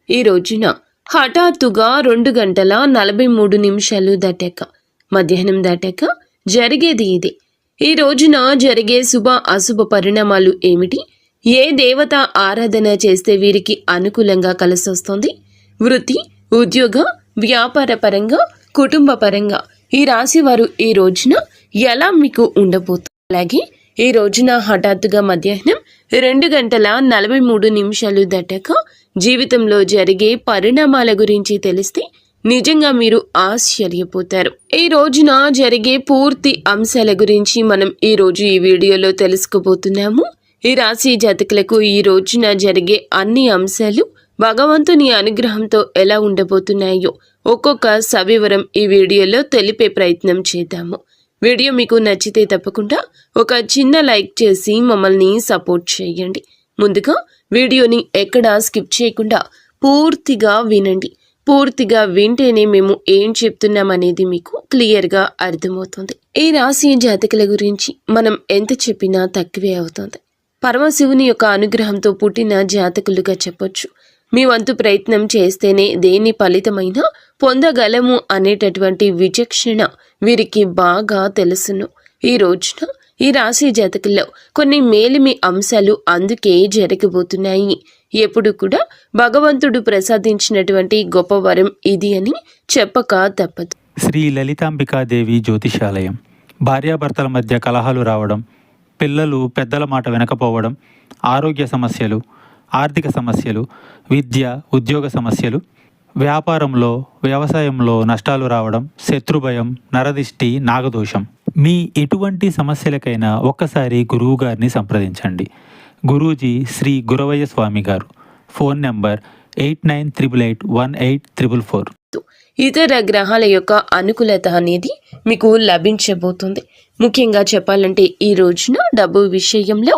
ఈ రోజున హఠాత్తుగా 2 గంటల 43 నిమిషాలు దాటాక మధ్యాహ్నం దాటాక జరిగేది ఇది. ఈ రోజున జరిగే శుభ అశుభ పరిణామాలు ఏమిటి? ఏ దేవత ఆరాధన చేస్తే వీరికి అనుకూలంగా కలిసొస్తుంది? వృత్తి, ఉద్యోగ, వ్యాపార పరంగా, కుటుంబ పరంగా ఈ రాశి వారు ఈ రోజున ఎలా మీకు ఉండబోతుంది? అలాగే ఈ రోజున హఠాత్తుగా మధ్యాహ్నం 2 గంటల 43 నిమిషాలు దాటాక జీవితంలో జరిగే పరిణామాల గురించి తెలిస్తే నిజంగా మీరు ఆశ్చర్యపోతారు. ఈ రోజున జరిగే పూర్తి అంశాల గురించి మనం ఈ రోజు ఈ వీడియోలో తెలుసుకోబోతున్నాము. ఈ రాశి జాతకులకు ఈ రోజున జరిగే అన్ని అంశాలు భగవంతుని అనుగ్రహంతో ఎలా ఉండబోతున్నాయో ఒక్కొక్క సవివరం ఈ వీడియోలో తెలిపే ప్రయత్నం చేద్దాము. వీడియో మీకు నచ్చితే తప్పకుండా ఒక చిన్న లైక్ చేసి మమ్మల్ని సపోర్ట్ చేయండి. ముందుగా వీడియోని ఎక్కడా స్కిప్ చేయకుండా పూర్తిగా వినండి. పూర్తిగా వింటేనే మేము ఏం చెప్తున్నామనేది మీకు క్లియర్గా అర్థమవుతుంది. ఈ రాశి జాతకుల గురించి మనం ఎంత చెప్పినా తక్కువే అవుతుంది. పరమశివుని యొక్క అనుగ్రహంతో పుట్టిన జాతకులుగా చెప్పొచ్చు. మీ వంతు ప్రయత్నం చేస్తేనే దేని ఫలితమైనా పొందగలము అనేటటువంటి విచక్షణ వీరికి బాగా తెలుసును. ఈ రోజున ఈ రాశి జాతకుల్లో కొన్ని మేలిమి అంశాలు అందుకే జరగబోతున్నాయి. ఎప్పుడు కూడా భగవంతుడు ప్రసాదించినటువంటి గొప్ప వరం ఇది అని చెప్పక తప్పదు. శ్రీ లలితాంబికాదేవి జ్యోతిషాలయం. భార్యాభర్తల మధ్య కలహాలు రావడం, పిల్లలు పెద్దల మాట వినకపోవడం, ఆరోగ్య సమస్యలు, ఆర్థిక సమస్యలు, విద్య ఉద్యోగ సమస్యలు, వ్యాపారంలో వ్యవసాయంలో నష్టాలు రావడం, శత్రుభయం, నరదిష్టి, నాగదోషం, మీ ఎటువంటి సమస్యలకైనా ఒక్కసారి గురువు గారిని సంప్రదించండి. గురూజీ శ్రీ గురవయ్య స్వామి గారు. Phone number 89881844. ఇతర గ్రహాల యొక్క అనుకూలత అనేది మీకు లభించబోతుంది. ముఖ్యంగా చెప్పాలంటే ఈ రోజున డబ్బు విషయంలో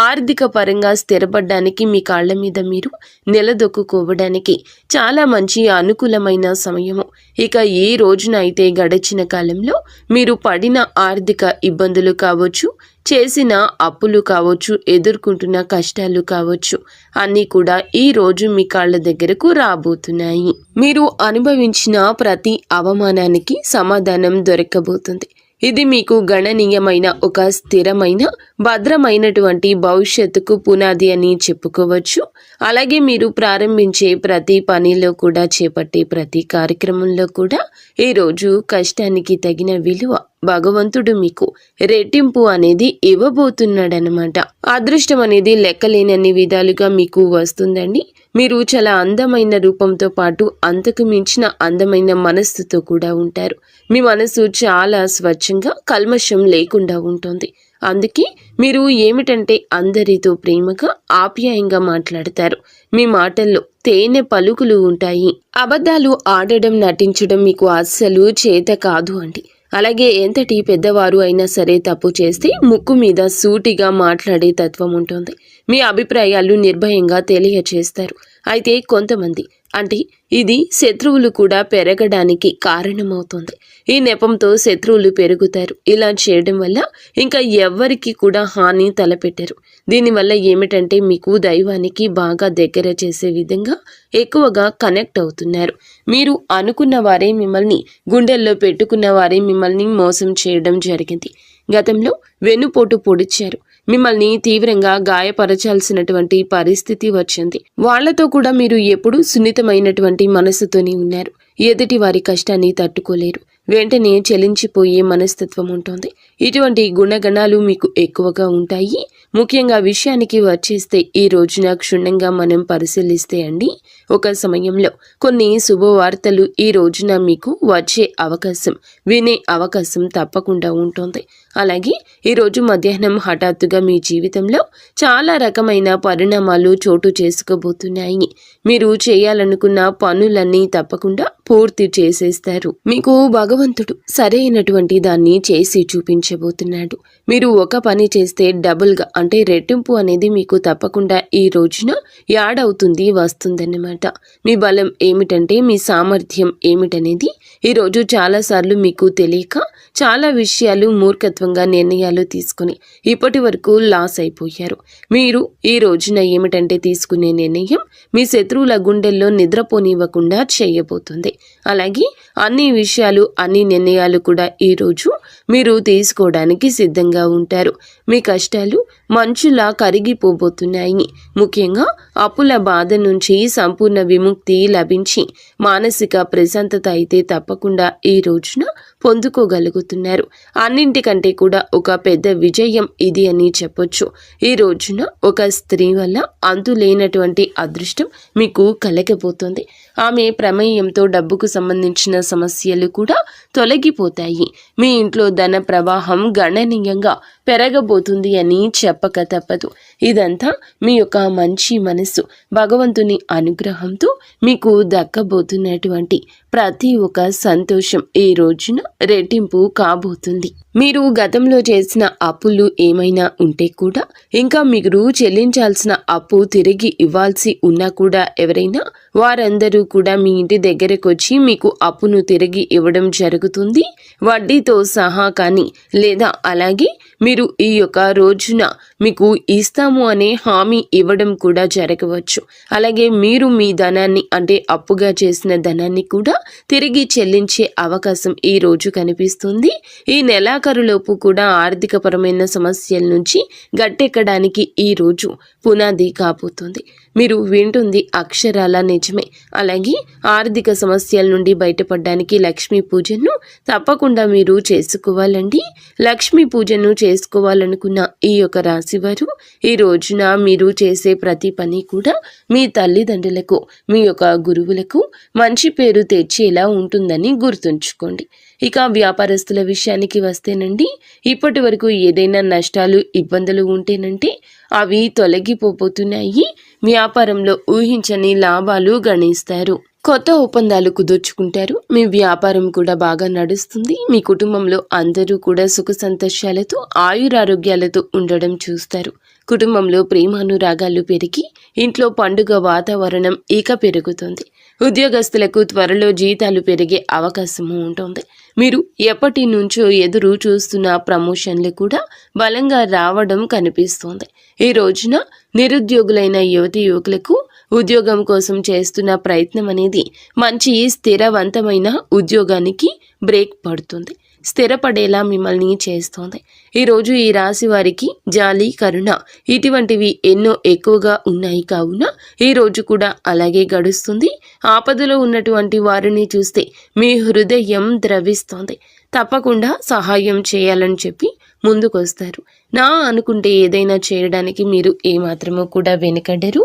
ఆర్థిక పరంగా స్థిరపడడానికి, మీ కాళ్ల మీద మీరు నిలదొక్కుకోవడానికి చాలా మంచి అనుకూలమైన సమయము. ఇక ఈ రోజున అయితే గడిచిన కాలంలో మీరు పడిన ఆర్థిక ఇబ్బందులు కావచ్చు, చేసిన అప్పులు కావచ్చు, ఎదుర్కొంటున్న కష్టాలు కావచ్చు, అన్నీ కూడా ఈ రోజు మీ కాళ్ళ దగ్గరకు రాబోతున్నాయి. మీరు అనుభవించిన ప్రతి అవమానానికి సమాధానం దొరకబోతుంది. ఇది మీకు గణనీయమైన ఒక స్థిరమైన భద్రమైనటువంటి భవిష్యత్తుకు పునాది అని చెప్పుకోవచ్చు. అలాగే మీరు ప్రారంభించే ప్రతి పనిలో కూడా, చేపట్టే ప్రతి కార్యక్రమంలో కూడా ఈరోజు కష్టానికి తగిన విలువ భగవంతుడు మీకు రెట్టింపు అనేది ఇవ్వబోతున్నాడనమాట. అదృష్టం అనేది లెక్కలేనన్ని విధాలుగా మీకు వస్తుందండి. మీరు చాలా అందమైన రూపంతో పాటు అంతకు మించిన అందమైన మనస్సుతో కూడా ఉంటారు. మీ మనసు చాలా స్వచ్ఛంగా, కల్మషం లేకుండా ఉంటుంది. అందుకే మీరు ఏమిటంటే అందరితో ప్రేమగా, ఆప్యాయంగా మాట్లాడతారు. మీ మాటల్లో తేనె పలుకులు ఉంటాయి. అబద్ధాలు ఆడడం, నటించడం మీకు అస్సలు చేత కాదు అండి. అలాగే ఎంతటి పెద్దవారు అయినా సరే తప్పు చేస్తే ముక్కు మీద సూటిగా మాట్లాడే తత్వం ఉంటుంది. మీ అభిప్రాయాలు నిర్భయంగా తెలియచేస్తారు. అయితే కొంతమంది, అంటే ఇది శత్రువులు కూడా పెరగడానికి కారణమవుతుంది. ఈ నెపంతో శత్రువులు పెరుగుతారు. ఇలా చేయడం వల్ల ఇంకా ఎవ్వరికి కూడా హాని తలపెట్టరు. దీనివల్ల ఏమిటంటే మీకు దైవానికి బాగా దగ్గర చేసే విధంగా ఎక్కువగా కనెక్ట్ అవుతున్నారు. మీరు అనుకున్న వారే మిమ్మల్ని, గుండెల్లో పెట్టుకున్న వారే మిమ్మల్ని మోసం చేయడం జరిగింది. గతంలో వెన్నుపోటు పొడిచారు. మిమ్మల్ని తీవ్రంగా గాయపరచాల్సినటువంటి పరిస్థితి వచ్చింది. వాళ్లతో కూడా మీరు ఎప్పుడు సున్నితమైనటువంటి మనసుతోనే ఉన్నారు. ఎదుటి వారి కష్టాన్ని తట్టుకోలేరు. వెంటనే చలించిపోయే మనస్తత్వం ఉంటుంది. ఇటువంటి గుణగణాలు మీకు ఎక్కువగా ఉంటాయి. ముఖ్యంగా విషయానికి వచ్చేస్తే ఈ రోజున క్షుణ్ణంగా మనం పరిశీలిస్తే అండి, ఒక సమయంలో కొన్ని శుభవార్తలు ఈ రోజున మీకు వచ్చే అవకాశం, వినే అవకాశం తప్పకుండా ఉంటుంది. అలాగే ఈరోజు మధ్యాహ్నం హఠాత్తుగా మీ జీవితంలో చాలా రకమైన పరిణామాలు చోటు చేసుకోబోతున్నాయి. మీరు చేయాలనుకున్న పనులన్నీ తప్పకుండా పూర్తి చేసేస్తారు. మీకు భగవంతుడు సరైనటువంటి దాన్ని చేసి చూపించబోతున్నాడు. మీరు ఒక పని చేస్తే డబుల్గా అంటే రెట్టింపు అనేది మీకు తప్పకుండా ఈ రోజున యాడ్ అవుతుంది, వస్తుందన్నమాట. మీ బలం ఏమిటంటే మీ సామర్థ్యం ఏమిటనేది ఈరోజు చాలాసార్లు మీకు తెలియక చాలా విషయాలు మూర్ఖత్వంగా నిర్ణయాలు తీసుకుని ఇప్పటి వరకు లాస్ అయిపోయారు. మీరు ఈ రోజున ఏమిటంటే తీసుకునే నిర్ణయం మీ శత్రువుల గుండెల్లో నిద్రపోనివ్వకుండా చేయబోతుంది. అలాగే అన్ని విషయాలు అన్ని నిర్ణయాలు కూడా ఈరోజు మీరు తీసుకోవడానికి సిద్ధంగా ఉంటారు. మీ కష్టాలు మంచులా కరిగిపోబోతున్నాయి. ముఖ్యంగా అప్పుల బాధ నుంచి సంపూర్ణ విముక్తి లభించి మానసిక ప్రశాంతత అయితే తప్పకుండా ఈ రోజున పొందుకోగలుగుతున్నారు. అన్నింటికంటే కూడా ఒక పెద్ద విజయం ఇది అని చెప్పొచ్చు. ఈ రోజున ఒక స్త్రీ వల్ల అంతులేనటువంటి అదృష్టం మీకు కలగబోతుంది. ఆమె ప్రమేయంతో డబ్బుకు సంబంధించిన సమస్యలు కూడా తొలగిపోతాయి. మీ ఇంట్లో ధన ప్రవాహం గణనీయంగా పెరగబోతుంది అని చెప్పక తప్పదు. ఇదంతా మీ యొక్క మంచి మనసు భగవంతుని అనుగ్రహంతో మీకు దక్కబోతున్నటువంటి ప్రతి ఒక్క సంతోషం ఈ రోజున రెట్టింపు కాబోతుంది. మీరు గతంలో చేసిన అప్పులు ఏమైనా ఉంటే కూడా ఇంకా మీరు చెల్లించాల్సిన అప్పు తిరిగి ఇవ్వాల్సి ఉన్నా కూడా ఎవరైనా వారందరూ కూడా మీ ఇంటి దగ్గరకు వచ్చి మీకు అప్పును తిరిగి ఇవ్వడం జరుగుతుంది, వడ్డీతో సహా. కానీ లేదా అలాగే మీరు ఈ యొక్క రోజున మీకు ఇస్తాము అనే హామీ ఇవ్వడం కూడా జరగవచ్చు. అలాగే మీరు మీ ధనాన్ని అంటే అప్పుగా చేసిన ధనాన్ని కూడా తిరిగి చెల్లించే అవకాశం ఈ రోజు కనిపిస్తుంది. ఈ నెలాఖరులోపు కూడా ఆర్థికపరమైన సమస్యల నుంచి గట్టెక్కడానికి ఈ రోజు పునాది కాబోతుంది. మీరు వింటుంది అక్షరాల నిజమే. అలాగే ఆర్థిక సమస్యల నుండి బయటపడడానికి లక్ష్మీ పూజను తప్పకుండా మీరు చేసుకోవాలండి. లక్ష్మీ పూజను చేసుకోవాలనుకున్న ఈ యొక్క రాశి వారు ఈ రోజున మీరు చేసే ప్రతి పని కూడా మీ తల్లిదండ్రులకు మీ యొక్క గురువులకు మంచి పేరు తెచ్చేలా ఉంటుందని గుర్తుంచుకోండి. ఇక వ్యాపారస్తుల విషయానికి వస్తేనండి, ఇప్పటి వరకు ఏదైనా నష్టాలు ఇబ్బందులు ఉంటేనంటే అవి తొలగిపోతున్నాయి. వ్యాపారంలో ఊహించని లాభాలు గణిస్తారు. కొత్త ఒప్పందాలు కుదుర్చుకుంటారు. మీ వ్యాపారం కూడా బాగా నడుస్తుంది. మీ కుటుంబంలో అందరూ కూడా సుఖ సంతోషాలతో ఆయురారోగ్యాలతో ఉండడం చూస్తారు. కుటుంబంలో ప్రేమానురాగాలు పెరిగి ఇంట్లో పండుగ వాతావరణం ఇక పెరుగుతుంది. ఉద్యోగస్తులకు త్వరలో జీతాలు పెరిగే అవకాశము ఉంటుంది. మీరు ఎప్పటి నుంచో ఎదురు చూస్తున్న ప్రమోషన్లు కూడా బలంగా రావడం కనిపిస్తోంది. ఈ రోజున నిరుద్యోగులైన యువతి యువకులకు ఉద్యోగం కోసం చేస్తున్న ప్రయత్నం అనేది మంచి స్థిరవంతమైన ఉద్యోగానికి బ్రేక్ పడుతుంది, స్థిరపడేలా మిమ్మల్ని చేస్తోంది. ఈరోజు ఈ రాశి వారికి జాలి, కరుణ ఇటువంటివి ఎన్నో ఎక్కువగా ఉన్నాయి. కావున ఈ రోజు కూడా అలాగే గడుస్తుంది. ఆపదలో ఉన్నటువంటి వారిని చూస్తే మీ హృదయం ద్రవిస్తోంది. తప్పకుండా సహాయం చేయాలని చెప్పి ముందుకొస్తారు. నా అనుకుంటే ఏదైనా చేయడానికి మీరు ఏమాత్రమూ కూడా వెనకడరు.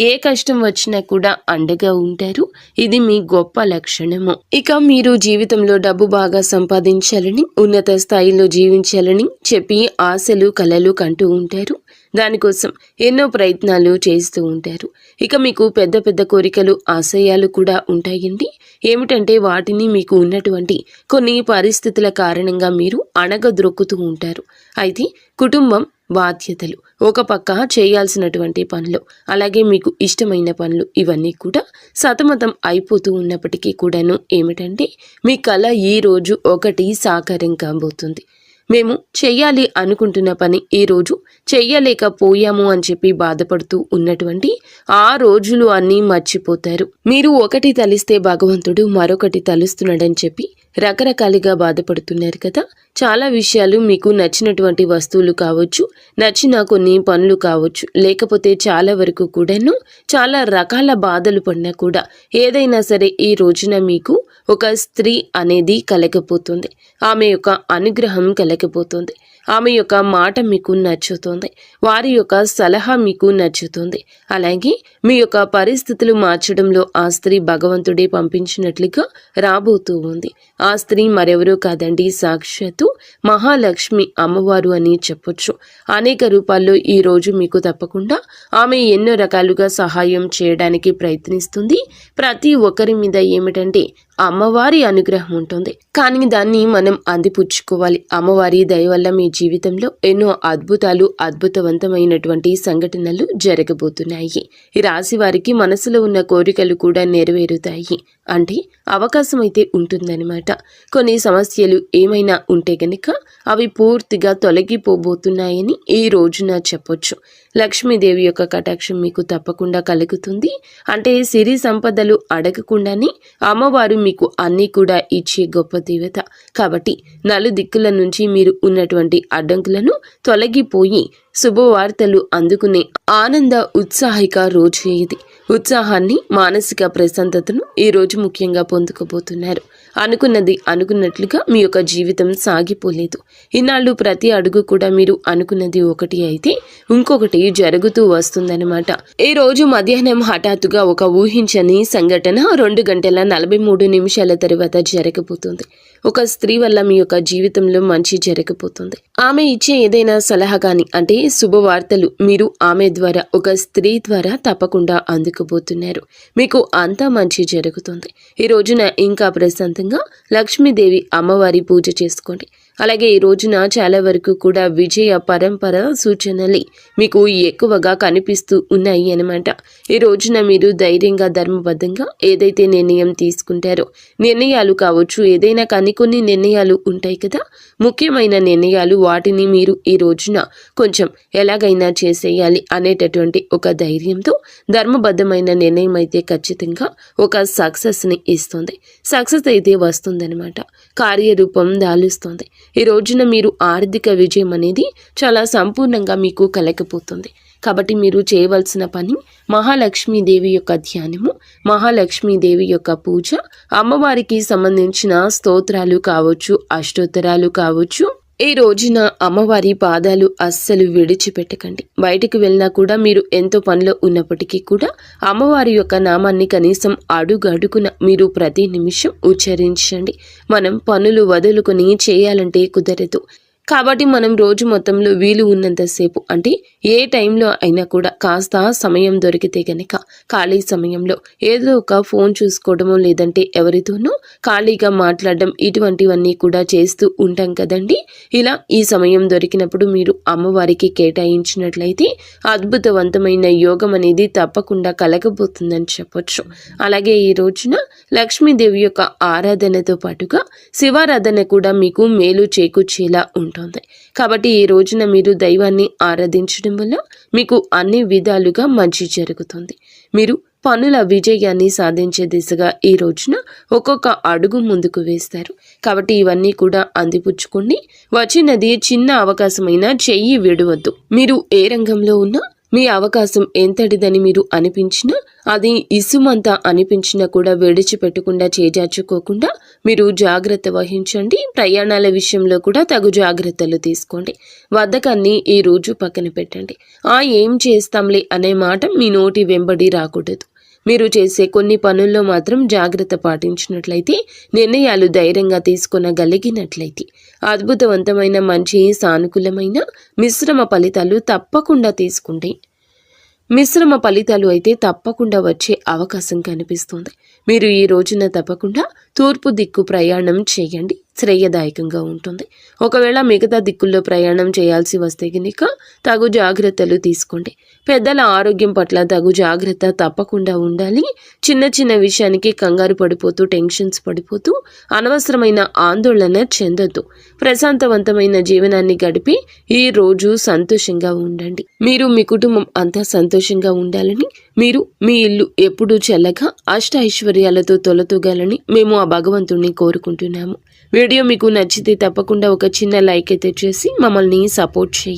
ఏ కష్టం వచ్చినా కూడా అండగా ఉంటారు. ఇది మీ గొప్ప లక్షణము. ఇక మీరు జీవితంలో డబ్బు బాగా సంపాదించాలని, ఉన్నత స్థాయిలో జీవించాలని చెప్పి ఆశలు కలలు కంటూ ఉంటారు. దానికోసం ఎన్నో ప్రయత్నాలు చేస్తూ ఉంటారు. ఇక మీకు పెద్ద పెద్ద కోరికలు, ఆశయాలు కూడా ఉంటాయండి. ఏమిటంటే వాటిని మీకు ఉన్నటువంటి కొన్ని పరిస్థితుల కారణంగా మీరు అణగద్రొక్కుతూ ఉంటారు. అయితే కుటుంబం, బాధ్యతలు, ఒక పక్క చేయాల్సినటువంటి పనులు, అలాగే మీకు ఇష్టమైన పనులు ఇవన్నీ కూడా సతమతం అయిపోతూ ఉన్నప్పటికీ కూడాను ఏమిటంటే మీ కళ ఈ రోజు ఒకటి సాకారం కాబోతుంది. మేము చెయ్యాలి అనుకుంటున్న పని ఈరోజు చెయ్యలేకపోయాము అని చెప్పి బాధపడుతూ ఉన్నటువంటి ఆ రోజులు అన్నీ మర్చిపోతారు. మీరు ఒకటి తలిస్తే భగవంతుడు మరొకటి తలుస్తున్నాడని చెప్పి రకరకాలుగా బాధపడుతున్నారు కదా. చాలా విషయాలు మీకు నచ్చినటువంటి వస్తువులు కావచ్చు, నచ్చిన కొన్ని పనులు కావచ్చు, లేకపోతే చాలా వరకు కూడాను చాలా రకాల బాధలు పడినా కూడా ఏదైనా సరే ఈ రోజున మీకు ఒక స్త్రీ అనేది కలగపోతుంది. ఆమె యొక్క అనుగ్రహం కలగపోతుంది. ఆమె యొక్క మాట మీకు నచ్చుతుంది. వారి యొక్క సలహా మీకు నచ్చుతుంది. అలాగే మీ యొక్క పరిస్థితులు మార్చడంలో ఆ స్త్రీ భగవంతుడే పంపించినట్లుగా రాబోతూ ఉంది. ఆ స్త్రీ మరెవరూ కాదండి, సాక్షాత్తు మహాలక్ష్మి అమ్మవారు అని చెప్పొచ్చు. అనేక రూపాల్లో ఈ రోజు మీకు తప్పకుండా ఆమె ఎన్నో రకాలుగా సహాయం చేయడానికి ప్రయత్నిస్తుంది. ప్రతి ఒక్కరి మీద ఏమిటంటే అమ్మవారి అనుగ్రహం ఉంటుంది. కానీ దాన్ని మనం అందిపుచ్చుకోవాలి. అమ్మవారి దయ వల్ల మీ జీవితంలో ఎన్నో అద్భుతవంతమైనటువంటి సంఘటనలు జరగబోతున్నాయి. ఈ రాశి వారికి మనసులో ఉన్న కోరికలు కూడా నెరవేరుతాయి. అంటే అవకాశం అయితే ఉంటుందన్నమాట. కొన్ని సమస్యలు ఏమైనా ఉంటే గనుక అవి పూర్తిగా తొలగిపోబోతున్నాయని ఈ రోజున చెప్పొచ్చు. లక్ష్మీదేవి యొక్క కటాక్షం మీకు తప్పకుండా కలుగుతుంది. అంటే సిరి సంపదలు అడగకుండానే అమ్మవారు మీకు అన్నీ కూడా ఇచ్చే గొప్ప దేవత. కాబట్టి నలుదిక్కుల నుంచి మీరు ఉన్నటువంటి అడ్డంకులను తొలగిపోయి శుభవార్తలు అందుకునే ఆనంద ఉత్సాహిక రోజు ఇది. ఉత్సాహాన్ని, మానసిక ప్రశాంతతను ఈ రోజు ముఖ్యంగా పొందుకోబోతున్నారు. అనుకున్నది అనుకున్నట్లుగా మీ యొక్క జీవితం సాగిపోలేదు. ఇన్నాళ్ళు ప్రతి అడుగు కూడా మీరు అనుకున్నది ఒకటి అయితే ఇంకొకటి జరుగుతూ వస్తుందన్నమాట. ఈ రోజు మధ్యాహ్నం హఠాత్తుగా ఒక ఊహించని సంఘటన 2:43 తర్వాత జరగబోతుంది. ఒక స్త్రీ వల్ల మీ యొక్క జీవితంలో మంచి జరగబోతుంది. ఆమె ఇచ్చే ఏదైనా సలహా కానీ, అంటే శుభవార్తలు మీరు ఆమె ద్వారా, ఒక స్త్రీ ద్వారా తప్పకుండా అందుకోబోతున్నారు. మీకు అంతా మంచి జరుగుతుంది. ఈ రోజున ఇంకా ప్రశాంతంగా లక్ష్మీదేవి అమ్మవారి పూజ చేసుకోండి. అలాగే ఈ రోజున చాలా వరకు కూడా విజయ పరంపర సూచనలు మీకు ఎక్కువగా కనిపిస్తూ ఉన్నాయి అన్నమాట. ఈ రోజున మీరు ధైర్యంగా, ధర్మబద్ధంగా ఏదైతే నిర్ణయం తీసుకుంటారో, నిర్ణయాలు కావచ్చు, ఏదైనా కానీ కొన్ని నిర్ణయాలు ఉంటాయి కదా, ముఖ్యమైన నిర్ణయాలు, వాటిని మీరు ఈ రోజున కొంచెం ఎలాగైనా చేసేయాలి అనేటటువంటి ఒక ధైర్యంతో ధర్మబద్ధమైన నిర్ణయం అయితే ఖచ్చితంగా ఒక సక్సెస్ని ఇస్తుంది. సక్సెస్ అయితే వస్తుందన్నమాట. కార్యరూపం దాలుస్తుంది. ఈ రోజున మీరు ఆర్థిక విజయం అనేది చాలా సంపూర్ణంగా మీకు కలగబోతుంది. కాబట్టి మీరు చేయవలసిన పని మహాలక్ష్మీదేవి యొక్క ధ్యానము, మహాలక్ష్మీదేవి యొక్క పూజ, అమ్మవారికి సంబంధించిన స్తోత్రాలు కావచ్చు, అష్టోత్తరాలు కావచ్చు. ఈ రోజున అమ్మవారి పాదాలు అస్సలు విడిచిపెట్టకండి. బయటకు వెళ్ళినా కూడా మీరు ఎంతో పనిలో ఉన్నప్పటికీ కూడా అమ్మవారి యొక్క నామాన్ని కనీసం అడుగడుగున మీరు ప్రతి నిమిషం ఉచ్చరించండి. మనం పనులు వదులుకొని చేయాలంటే కుదరదు. కాబట్టి మనం రోజు మొత్తంలో వీలు ఉన్నంతసేపు, అంటే ఏ టైంలో అయినా కూడా కాస్త సమయం దొరికితే గనక ఖాళీ సమయంలో ఏదో ఒక ఫోన్ చూసుకోవడమో, లేదంటే ఎవరితోనో ఖాళీగా మాట్లాడడం, ఇటువంటివన్నీ కూడా చేస్తూ ఉంటాం కదండి. ఇలా ఈ సమయం దొరికినప్పుడు మీరు అమ్మవారికి కేటాయించినట్లయితే అద్భుతవంతమైన యోగం అనేది తప్పకుండా కలగబోతుందని చెప్పొచ్చు. అలాగే ఈ రోజున లక్ష్మీదేవి యొక్క ఆరాధనతో పాటుగా శివారాధన కూడా మీకు మేలు చేకూర్చేలా ఉంటుంది. కాబట్టి ఈ రోజున మీరు దైవాన్ని ఆరాధించడం వల్ల మీకు అన్ని విధాలుగా మంచి జరుగుతుంది. మీరు పనుల విజయాన్ని సాధించే దిశగా ఈ రోజున ఒక్కొక్క అడుగు ముందుకు వేస్తారు. కాబట్టి ఇవన్నీ కూడా అందిపుచ్చుకోండి. వచ్చినది చిన్న అవకాశమైనా చెయ్యి విడవద్దు. మీరు ఏ రంగంలో ఉన్నా మీ అవకాశం ఎంతటిదని మీరు అనిపించినా, అది ఇసుమంతా అనిపించినా కూడా విడిచిపెట్టకుండా, చేజార్చుకోకుండా మీరు జాగ్రత్త వహించండి. ప్రయాణాల విషయంలో కూడా తగు జాగ్రత్తలు తీసుకోండి. బద్ధకాన్ని ఈ రోజు పక్కన పెట్టండి. ఏం చేస్తాంలే అనే మాట మీ నోటి వెంబడి రాకూడదు. మీరు చేసే కొన్ని పనుల్లో మాత్రం జాగ్రత్త పాటించినట్లయితే, నిర్ణయాలు ధైర్యంగా తీసుకొనగలిగినట్లయితే అద్భుతవంతమైన, మంచి, సానుకూలమైన మిశ్రమ ఫలితాలు తప్పకుండా తీసుకుంటే, మిశ్రమ ఫలితాలు అయితే తప్పకుండా వచ్చే అవకాశం కనిపిస్తుంది. మీరు ఈ రోజున తప్పకుండా తూర్పు దిక్కు ప్రయాణం చేయండి. శ్రేయదాయకంగా ఉంటుంది. ఒకవేళ మిగతా దిక్కుల్లో ప్రయాణం చేయాల్సి వస్తే కనుక తగు జాగ్రత్తలు తీసుకోండి. పెద్దల ఆరోగ్యం పట్ల తగు జాగ్రత్త తప్పకుండా ఉండాలి. చిన్న చిన్న విషయానికి కంగారు పడిపోతూ, టెన్షన్స్ పడిపోతూ అనవసరమైన ఆందోళన చెందొద్దు. ప్రశాంతవంతమైన జీవనాన్ని గడిపి ఈ రోజు సంతోషంగా ఉండండి. మీరు, మీ కుటుంబం అంతా సంతోషంగా ఉండాలని, మీరు, మీ ఇల్లు ఎప్పుడూ చల్లగా అష్ట ఐశ్వర్యాలతో తొలతూగాలని మేము ఆ భగవంతుణ్ణి కోరుకుంటున్నాము. వీడియో మీకు నచ్చితే తప్పకుండా ఒక చిన్న లైక్ అయితే చేసి మమ్మల్ని సపోర్ట్ చేయండి.